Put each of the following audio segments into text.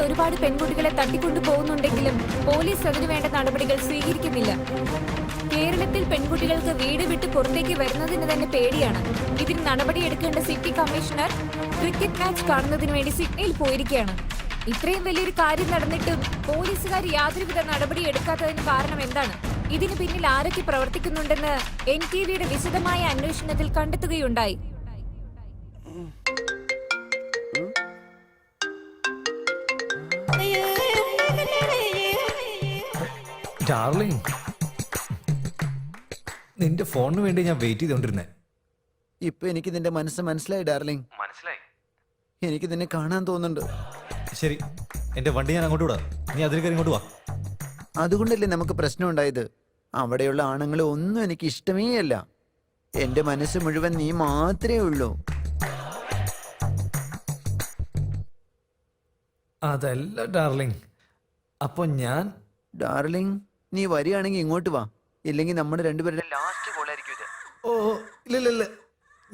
ഒരുപാട് പെൺകുട്ടികളെ തട്ടിക്കൊണ്ടു പോകുന്നുണ്ടെങ്കിലും പോലീസ് അതിനുവേണ്ട നടപടികൾ സ്വീകരിക്കുന്നില്ല. കേരളത്തിൽ പെൺകുട്ടികൾക്ക് വീട് വിട്ട് പുറത്തേക്ക് വരുന്നതിന് തന്നെ പേടിയാണ്. ഇതിന് നടപടിയെടുക്കേണ്ട സിറ്റി കമ്മീഷണർ ക്രിക്കറ്റ് മാച്ച് കാണുന്നതിന് വേണ്ടി സിഡ്നിയിൽ പോയിരിക്കുകയാണ്. ഇത്രയും വലിയൊരു കാര്യം നടന്നിട്ടും പോലീസുകാർ യാതൊരുവിധ നടപടി എടുക്കാത്തതിന് കാരണം എന്താണ്? ഇതിന് പിന്നിൽ ആരൊക്കെ പ്രവർത്തിക്കുന്നുണ്ടെന്ന് NTVയുടെ വിശദമായ അന്വേഷണത്തിൽ കണ്ടെത്തുകയുണ്ടായി. ഡാർലിംഗ്, നിന്റെ ഫോണിന് വേണ്ടി ഞാൻ വെയിറ്റ് ചെയ്തോണ്ടിരുന്നേ. ഇപ്പൊ എനിക്ക് നിന്റെ മനസ്സ് മനസ്സിലായി ഡാർലിംഗ്. മനസ്സിലായി. എനിക്ക് നിന്നെ കാണാൻ തോന്നുന്നുണ്ട്. ശരി, എന്റെ വണ്ടി ഞാൻ അങ്ങോട്ട് വിടാം. നീ അതിൽ കയറി ഇങ്ങോട്ട് വാ. അതുകൊണ്ടല്ലേ നമുക്ക് പ്രശ്നം ഉണ്ടായത്. അവിടെയുള്ള ആണുങ്ങളെ ഒന്നും എനിക്ക് ഇഷ്ടമേ അല്ല. എന്റെ മനസ്സ് മുഴുവൻ നീ മാത്രമേ ഉള്ളൂ. അതല്ല ഡാർലിംഗ്, അപ്പൊ ഞാൻ ഡാർലിംഗ്, നീ വരികയാണെങ്കിൽ ഇങ്ങോട്ട് വാ. ഇല്ലെങ്കിൽ നമ്മുടെ രണ്ടുപേരുടെ ലാസ്റ്റ് കോളായിരിക്കും ഇത്. ഓ ഇല്ല,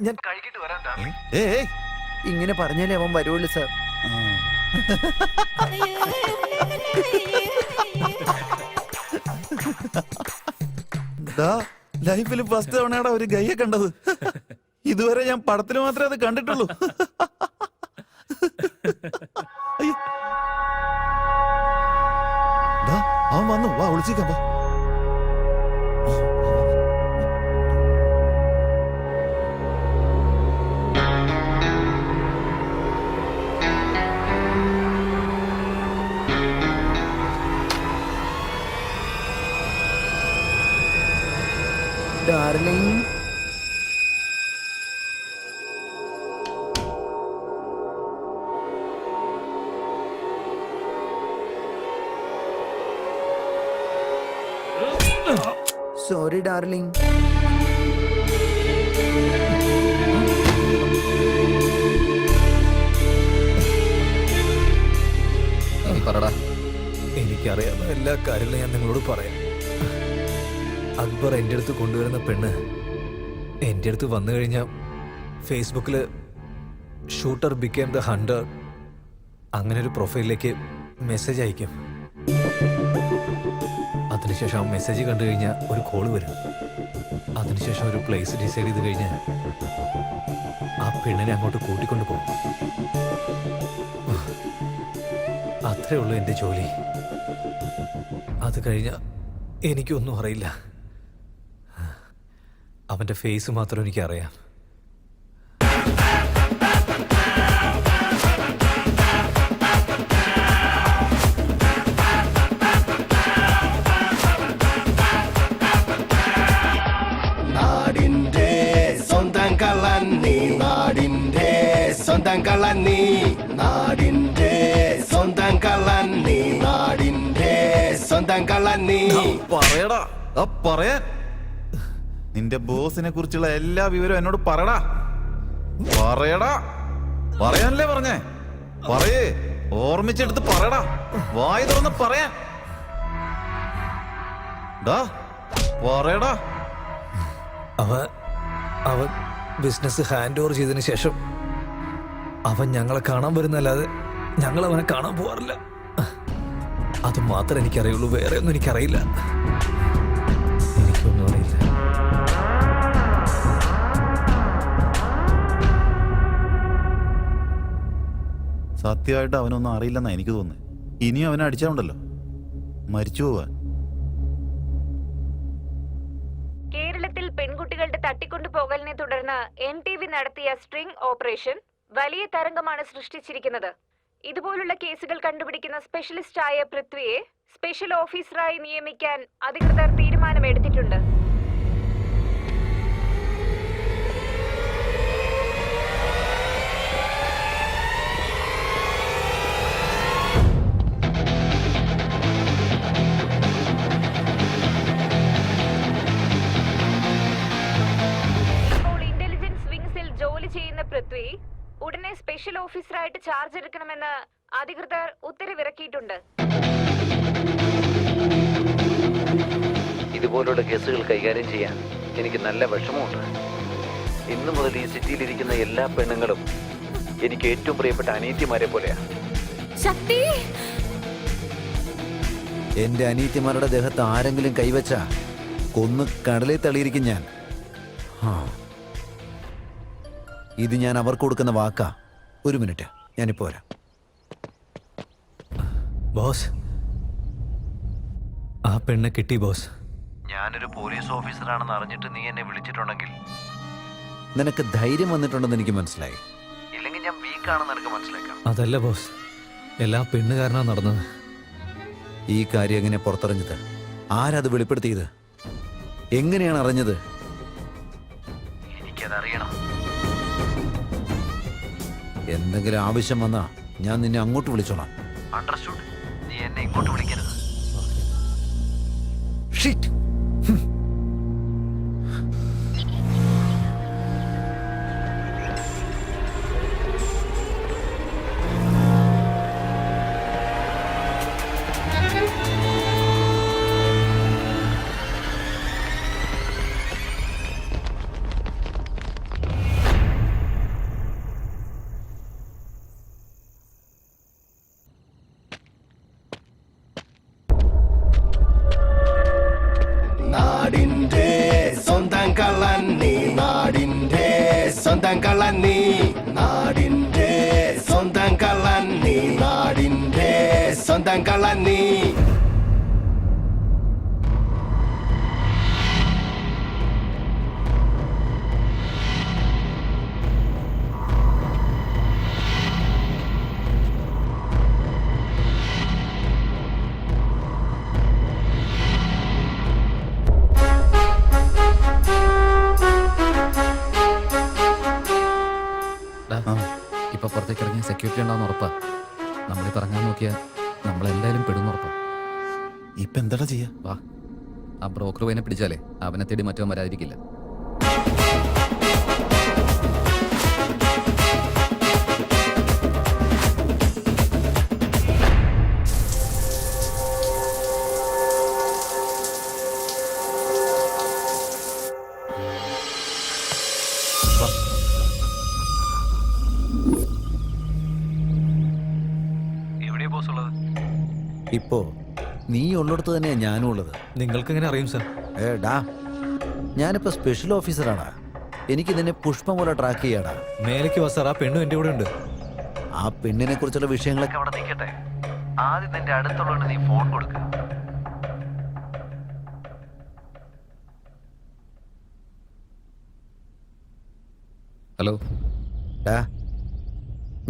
ഞാൻ കഴുകിട്ട് വരാം ഡാർലിംഗ്. ഇങ്ങനെ പറഞ്ഞാലേ അവൻ വരുള്ളൂ സാർ. ലൈഫിൽ ഫസ്റ്റ് തവണയാണ് ഒരു ഗയ്യെ കണ്ടത്. ഇതുവരെ ഞാൻ പടത്തിൽ മാത്രമേ അത് കണ്ടിട്ടുള്ളൂ. അവൻ വന്നു, വാ വിളിച്ചേക്കാം. Darling, sorry darling. എനിക്കറിയാവുന്ന എല്ലാ കാര്യങ്ങളും ഞാൻ നിങ്ങളോട് പറയാം. അക്ബർ എൻ്റെ അടുത്ത് കൊണ്ടുവരുന്ന പെണ്ണ് എൻ്റെ അടുത്ത് വന്നു കഴിഞ്ഞാൽ ഫേസ്ബുക്കിൽ ഷൂട്ടർ ബിക്കേം ദ ഹണ്ടർ അങ്ങനെ ഒരു പ്രൊഫൈലിലേക്ക് മെസ്സേജ് അയക്കും. അതിനുശേഷം ആ മെസ്സേജ് കണ്ടു കഴിഞ്ഞാൽ ഒരു കോള് വരും. അതിനുശേഷം ഒരു പ്ലേസ് ഡിസൈഡ് ചെയ്ത് കഴിഞ്ഞാൽ ആ പെണ്ണിനെ അങ്ങോട്ട് കൂട്ടിക്കൊണ്ടു പോകും. അത്രേ ഉള്ളൂ എൻ്റെ ജോലി. അത് കഴിഞ്ഞാൽ എനിക്കൊന്നും അറിയില്ല. അവൻ്റെ ഫേസ് മാത്രം എനിക്കറിയാം. നാടിൻ്റെ സ്വന്തം കള്ളന്നി, നാടിൻ്റെ സ്വന്തം കള്ളന്നി, നാടിൻ്റെ സ്വന്തം കള്ളന്നി, നാടിൻ്റെ സ്വന്തം കള്ളന്നി. പറയടാ, പറയാൻ നിന്റെ ബോസിനെ കുറിച്ചുള്ള എല്ലാ വിവരവും എന്നോട് പറയടാ. പറയാനല്ലേ പറഞ്ഞേ? പറയേ, ഓർമ്മിച്ചെടുത്ത് പറയടാ. വായി തുറന്ന് പറയാൻ. പറയടാ. അവൻ ബിസിനസ് ഹാൻഡ് ഓവർ ചെയ്തതിന് ശേഷം അവൻ ഞങ്ങളെ കാണാൻ വരുന്നല്ലാതെ ഞങ്ങൾ അവനെ കാണാൻ പോവാറില്ല. അത് മാത്രമേ എനിക്കറിയുള്ളൂ, വേറെ ഒന്നും എനിക്കറിയില്ല. എനിക്കൊന്നും അറിയില്ല. സത്യമായിട്ട് അവനൊന്നും അറിയില്ലെന്നാ എനിക്ക് തോന്നുന്നത്. ഇനിയും അവനെ അടിച്ചാലുണ്ടല്ലോ മരിച്ചു പോവാൻ. കേരളത്തിൽ പെൺകുട്ടികളുടെ തട്ടിക്കൊണ്ടുപോകലിനെ തുടർന്ന് NTV നടത്തിയ സ്ട്രിംഗ് ഓപ്പറേഷൻ വലിയ തരംഗമാണ് സൃഷ്ടിച്ചിരിക്കുന്നത്. ഇതുപോലുള്ള കേസുകൾ കണ്ടുപിടിക്കുന്ന സ്പെഷ്യലിസ്റ്റായ പൃഥ്വിയെ സ്പെഷ്യൽ ഓഫീസറായി നിയമിക്കാൻ അധികൃതർ തീരുമാനമെടുത്തിട്ടുണ്ട്. ഇപ്പോൾ ഇന്റലിജൻസ് വിംഗ്സിൽ ജോലി ചെയ്യുന്ന പൃഥ്വി ഉടനെ സ്പെഷ്യൽ ഓഫീസറായിട്ട് ചാർജ് എടുക്കണമെന്ന് അധികൃതർ ഉത്തരവിറക്കിയിട്ടുണ്ട്. ഇതുപോലുള്ള കേസുകൾ കൈകാര്യം ചെയ്യാൻ എനിക്ക് നല്ല വിഷമമുണ്ട്. ഇന്നു മുതൽ ഈ സിറ്റിയിലിരിക്കുന്ന എല്ലാ പെണ്ണുങ്ങളും എനിക്ക് ഏറ്റവും പ്രിയപ്പെട്ട അനിയത്തിമാരെ പോലെയാണ്. ശക്തി, എന്റെ അനീത്തിമാരുടെ ദേഹത്ത് ആരെങ്കിലും കൈവച്ച കൊന്ന് കടലിൽ തള്ളിയിരിക്കും ഞാൻ. ആ. ഇത് ഞാൻ അവർക്ക് കൊടുക്കുന്ന വാക്കാ. ഒരു മിനിറ്റ്, ഞാനിപ്പോ വരാം. ബോസ്, ആ പെണ്ണെ കിട്ടി ബോസ്. ഞാനൊരു പോലീസ് ഓഫീസറാണെന്ന് അറിഞ്ഞിട്ട് നീ എന്നെ വിളിച്ചിട്ടുണ്ടെങ്കിൽ നിനക്ക് ധൈര്യം വന്നിട്ടുണ്ടെന്ന് എനിക്ക് മനസ്സിലായി. ഇല്ലെങ്കിൽ ഞാൻ വീക്കാണെന്ന് നിനക്ക് മനസ്സിലാക്കാം. അതല്ല ബോസ്, എല്ലാ പെണ്ണ് കാരണമാണ് നടന്നത്. ഈ കാര്യം എങ്ങനെ പുറത്തറിഞ്ഞത്? ആരത് വെളിപ്പെടുത്തിയത്? എങ്ങനെയാണ് അറിഞ്ഞത്? എനിക്കതറിയണം. എന്തെങ്കിലും ആവശ്യം വന്നാ ഞാൻ നിന്നെ അങ്ങോട്ട് വിളിച്ചോളാം. അണ്ടർസ്റ്റുഡ്? നീ എന്നെ ഇങ്ങോട്ട് വിളിക്കരുത്. ഷിറ്റ്. നാടിന്റെ സ്വന്തം കള്ളൻ നീ, നാടിന്റെ സ്വന്തം കള്ളൻ നീ, നാടിന്റെ സ്വന്തം കള്ളൻ നീ, നാടിന്റെ സ്വന്തം കള്ളൻ നീ. ഇപ്പൊ പുറത്തേക്ക് ഇറങ്ങിയ സെക്യൂരിറ്റി ഉണ്ടാവുന്ന ഉറപ്പാ. നമ്മൾ ഇറങ്ങാൻ നോക്കിയാൽ നമ്മളെന്തായാലും പെടുന്ന ഉറപ്പാ. ഇപ്പൊ എന്താ ചെയ്യാ? വാ, ആ ബ്രോക്കർ പയ്യനെ പിടിച്ചാലേ അവനെ തേടി മറ്റവൻ വരാതിരിക്കില്ല. ഇപ്പോ നീ ഉള്ളിടത്ത് തന്നെയാ ഞാനും ഉള്ളത്. നിങ്ങൾക്ക് എങ്ങനെ അറിയും സാർ? ഏടാ, ഞാനിപ്പോ സ്പെഷ്യൽ ഓഫീസറാടാ. എനിക്ക് നിന്നെ പുഷ്പം പോലെ ട്രാക്ക് ചെയ്യാടാ. മേലേക്ക് വാ സാർ, ആ പെണ്ണും എൻ്റെ കൂടെ ഉണ്ട്. ആ പെണ്ണിനെ കുറിച്ചുള്ള വിഷയങ്ങളൊക്കെ അവിടെ നിൽക്കട്ടെ. ആദ്യം നിന്റെ അടുത്തുള്ള നീ ഫോൺ കൊടുക്ക. ഹലോ,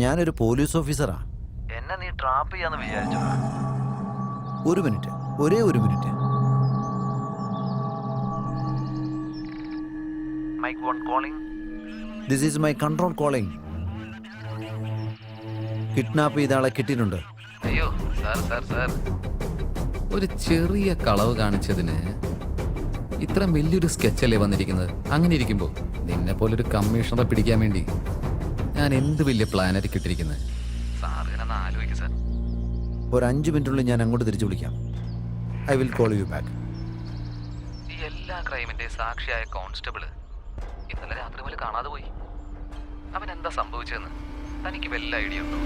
ഞാനൊരു പോലീസ് ഓഫീസറാ. എന്നെ നീ ട്രാപ്പ് ചെയ്യാന്ന് വിചാരിച്ചോ? ഒരു മിനിറ്റ്, ഒരേ ഒരു minute. Mike 1 calling. This is my control calling. Kidnap ചെയ്ത ആളെ കിട്ടിയിട്ടുണ്ട്. അയ്യോ സാർ സാർ സാർ, ഒരു ചെറിയ കളവ് കാണിച്ചതിന് ഇത്രയും വലിയൊരു സ്കെച്ചല്ലേ വന്നിരിക്കുന്നത്. അങ്ങനെ ഇരിക്കുമ്പോൾ നിന്നെ പോലൊരു കമ്മീഷണറെ പിടിക്കാൻ വേണ്ടി ഞാൻ എന്ത് വലിയ പ്ലാനായിരിക്കും ഇട്ടിരിക്കുന്നത്. സാർ ഇതിനൊന്ന് ആലോചിക്കും സാർ. ഒരു 5 മിനിറ്റുള്ളിൽ ഞാൻ അങ്ങോട്ട് തിരിച്ചു വിളിക്കാം. I will call you back. ഈ എല്ലാ ക്രൈമിന്റെ സാക്ഷിയായ കോൺസ്റ്റബിള് ഇന്നലെ രാത്രി മുതൽ കാണാതെ പോയി. അവൻ എന്താ സംഭവിച്ചതെന്ന് തനിക്ക് വല്ല ഐഡിയ ഉണ്ടോ?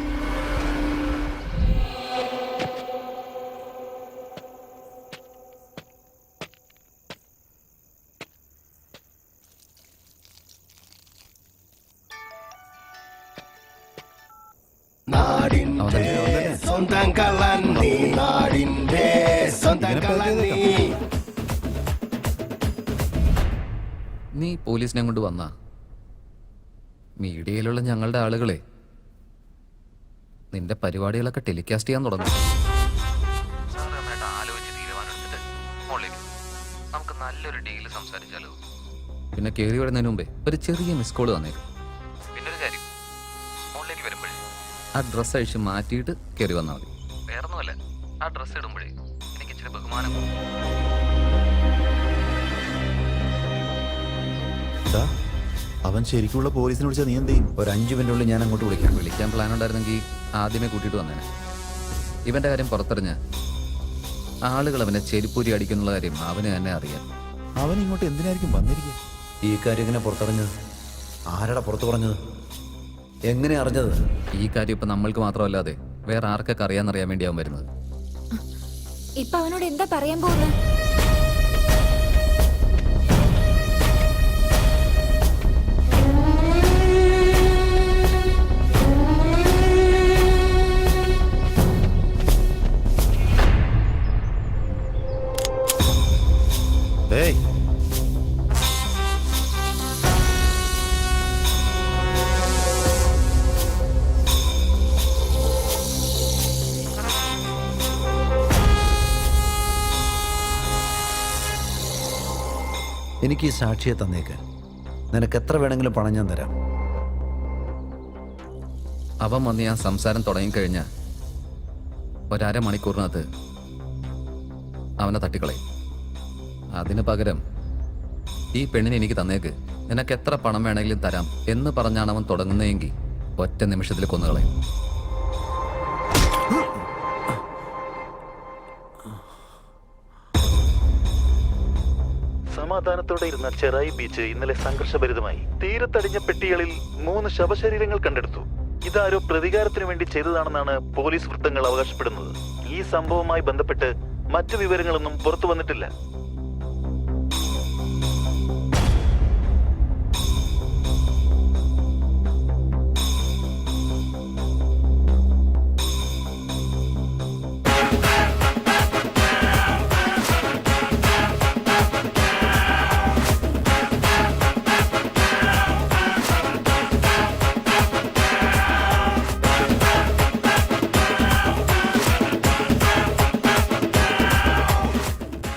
നാടിന്റെ സ്വന്തം കള്ളൻ നീ, നാടിന്റെ സ്വന്തം കള്ളൻ നീ. നീ പോലീസിനെ കൊണ്ട് വന്ന മീഡിയയിലുള്ള ഞങ്ങളുടെ ആളുകളെ നിന്റെ പരിപാടികളൊക്കെ ടെലികാസ്റ്റ് ചെയ്യാൻ തുടങ്ങും. ആലോചിച്ച് തീരുമാനമെടുത്തിട്ട് നമുക്ക് നല്ലൊരു ഡീല് സംസാരിച്ചാലോ? പിന്നെ കയറി വരുന്നതിന് മുമ്പേ ഒരു ചെറിയ മിസ് കോള് തന്നേക്കും. പിന്നെ ഒരു കാര്യം, മോളിലേക്ക് വരുമ്പോഴേ ആ ഡ്രസ്സ് അഴിച്ച് മാറ്റിയിട്ട് കയറി വന്നാൽ മതി. വേറൊന്നുമല്ല, ആ ഡ്രസ്സ് ഇടുമ്പോഴേ എനിക്ക് ഇച്ചിരി ബഹുമാനം കൂടും. അവൻ ശരിക്കുള്ള പോലീസിനെ വിളിച്ചാൽ നീ എന്ത് ചെയ്യും? ഒരു 5 മിനിറ്റുള്ളിൽ ഞാൻ അങ്ങോട്ട് വിളിക്കാം. വിളിക്കാൻ പ്ലാൻ ഉണ്ടായിരുന്നെങ്കിൽ ആദ്യമേ കൂട്ടിയിട്ട് വന്നേനെ. ഇവന്റെ കാര്യം പുറത്തറിഞ്ഞ ആളുകൾ അവനെ ചെരിപ്പൂരി അടിക്കുന്നുള്ള കാര്യം അവന് തന്നെ അറിയാം. അവൻ ഇങ്ങോട്ട് എന്തിനായിരിക്കും വന്നിരിക്കുക? ഈ കാര്യം എങ്ങനെ പുറത്തറിഞ്ഞത്? ആരാടാ പുറത്തു പറഞ്ഞത്? എങ്ങനെ അറിഞ്ഞത്? ഈ കാര്യം ഇപ്പം നമ്മൾക്ക് മാത്രമല്ലാതെ വേറെ ആർക്കൊക്കെ അറിയാമെന്നറിയാൻ വേണ്ടി അവൻ വരുന്നത്. ഇപ്പൊ അവനോട് എന്താ പറയാൻ പോകുന്നത്? ഏയ് എനിക്ക് ഈ സാക്ഷിയെ തന്നേക്ക്. നിനക്ക് എത്ര വേണമെങ്കിലും പണം ഞാൻ തരാം. അവൻ വന്ന് ഞാൻ സംസാരം തുടങ്ങിക്കഴിഞ്ഞാൽ ഒരമണിക്കൂറിനകത്ത് അവനെ തട്ടിക്കളയും. അതിന് പകരം ഈ പെണ്ണിനെ എനിക്ക് തന്നേക്ക്, നിനക്ക് എത്ര പണം വേണമെങ്കിലും തരാം എന്ന് പറഞ്ഞാണ് അവൻ തുടങ്ങുന്നതെങ്കിൽ ഒറ്റ നിമിഷത്തിൽ കൊന്നുകളയും. സമാധാനത്തോടെ ഇരുന്ന ചെറായി ബീച്ച് ഇന്നലെ സംഘർഷഭരിതമായി. തീരത്തടിഞ്ഞ പെട്ടികളിൽ 3 ശവശരീരങ്ങൾ കണ്ടെടുത്തു. ഇതാരോ പ്രതികാരത്തിന് വേണ്ടി ചെയ്തതാണെന്നാണ് പോലീസ് വൃത്തങ്ങൾ അവകാശപ്പെടുന്നത്. ഈ സംഭവവുമായി ബന്ധപ്പെട്ട് മറ്റു വിവരങ്ങളൊന്നും പുറത്തു വന്നിട്ടില്ല.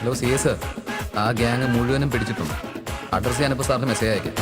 ഹലോ CS, ആ ഗ്യാങ് മുഴുവനും പിടിച്ചിട്ടുണ്ട്. അഡ്രസ് ഞാനിപ്പോൾ സാറിന് മെസ്സേജ് അയക്കാം.